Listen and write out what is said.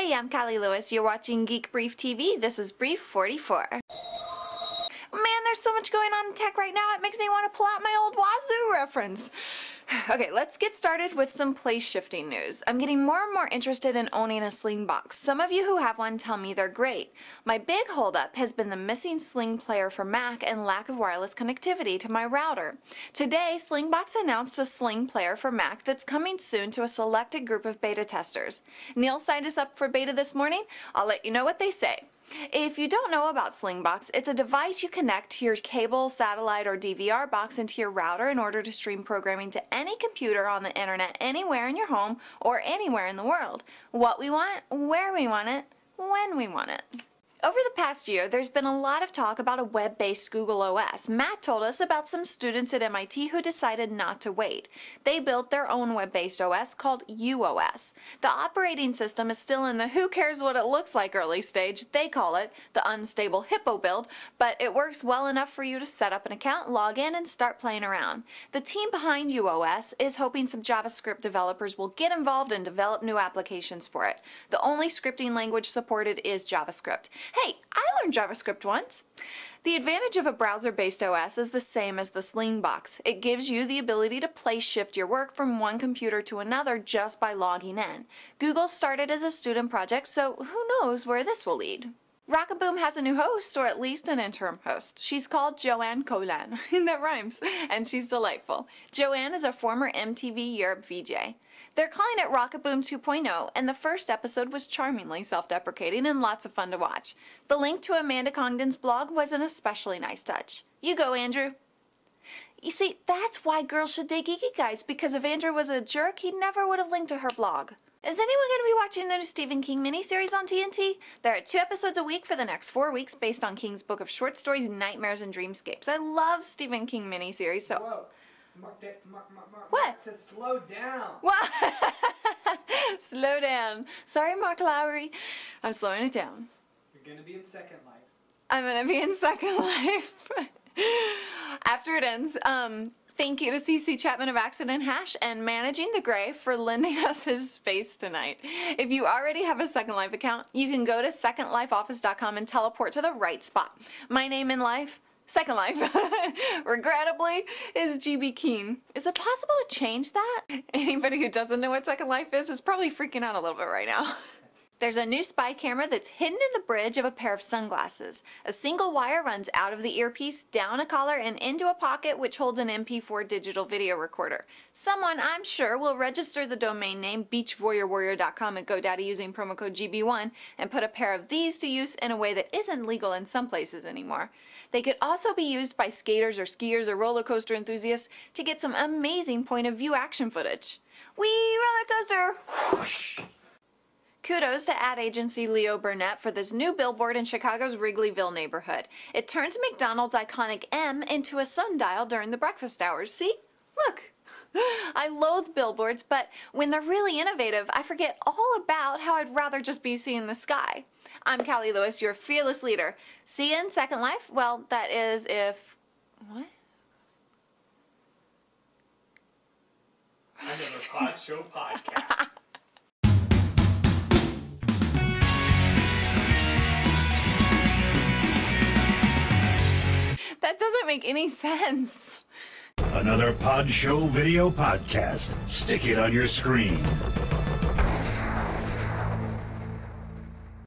Hey, I'm Callie Lewis. You're watching Geek Brief TV. This is Brief 44. Man, there's so much going on in tech right now, it makes me want to pull out my old Wazoo reference. Okay, let's get started with some place shifting news. I'm getting more and more interested in owning a Slingbox. Some of you who have one tell me they're great. My big holdup has been the missing SlingPlayer for Mac and lack of wireless connectivity to my router. Today, Slingbox announced a SlingPlayer for Mac that's coming soon to a selected group of beta testers. Neil signed us up for beta this morning. I'll let you know what they say. If you don't know about Slingbox, it's a device you connect to your cable, satellite, or DVR box into your router in order to stream programming to any computer on the internet anywhere in your home or anywhere in the world. What we want, where we want it, when we want it. Over the past year, there's been a lot of talk about a web-based Google OS. Matt told us about some students at MIT who decided not to wait. They built their own web-based OS called YouOS. The operating system is still in the who cares what it looks like early stage. They call it the unstable hippo build, but it works well enough for you to set up an account, log in, and start playing around. The team behind YouOS is hoping some JavaScript developers will get involved and develop new applications for it. The only scripting language supported is JavaScript. Hey, I learned JavaScript once. The advantage of a browser-based OS is the same as the Slingbox. It gives you the ability to place shift your work from one computer to another just by logging in. Google started as a student project, so who knows where this will lead. Rocketboom has a new host, or at least an interim host. She's called Joanne Colan. That rhymes. And she's delightful. Joanne is a former MTV Europe VJ. They're calling it Rocketboom 2.0, and the first episode was charmingly self-deprecating and lots of fun to watch. The link to Amanda Congdon's blog was an especially nice touch. You go, Andrew. You see, that's why girls should date geeky guys, because if Andrew was a jerk, he never would have linked to her blog. Is anyone going to be watching the new Stephen King miniseries on TNT? There are 2 episodes a week for the next 4 weeks based on King's book of short stories, Nightmares and Dreamscapes. I love Stephen King miniseries, so... Whoa. Mark what? says slow down. What? Slow down. Sorry, Mark Lowry. I'm slowing it down. You're going to be in Second Life. I'm going to be in Second Life. After it ends, thank you to CC Chapman of Accident Hash and Managing the Gray for lending us his space tonight. If you already have a Second Life account, you can go to secondlifeoffice.com and teleport to the right spot. My name in life, Second Life, regrettably, is GB Keen. Is it possible to change that? Anybody who doesn't know what Second Life is probably freaking out a little bit right now. There's a new spy camera that's hidden in the bridge of a pair of sunglasses. A single wire runs out of the earpiece, down a collar, and into a pocket which holds an MP4 digital video recorder. Someone, I'm sure, will register the domain name beachvoyeurswarrior.com at GoDaddy using promo code GB1 and put a pair of these to use in a way that isn't legal in some places anymore. They could also be used by skaters or skiers or roller coaster enthusiasts to get some amazing point-of-view action footage. Whee! Roller coaster! Whoosh! Kudos to ad agency Leo Burnett for this new billboard in Chicago's Wrigleyville neighborhood. It turns McDonald's iconic M into a sundial during the breakfast hours. See? Look! I loathe billboards, but when they're really innovative, I forget all about how I'd rather just be seeing the sky. I'm Callie Lewis, your fearless leader. See you in Second Life? Well, that is if... What? Another Pod Show podcast. That doesn't make any sense. Another Pod Show video podcast. Stick it on your screen.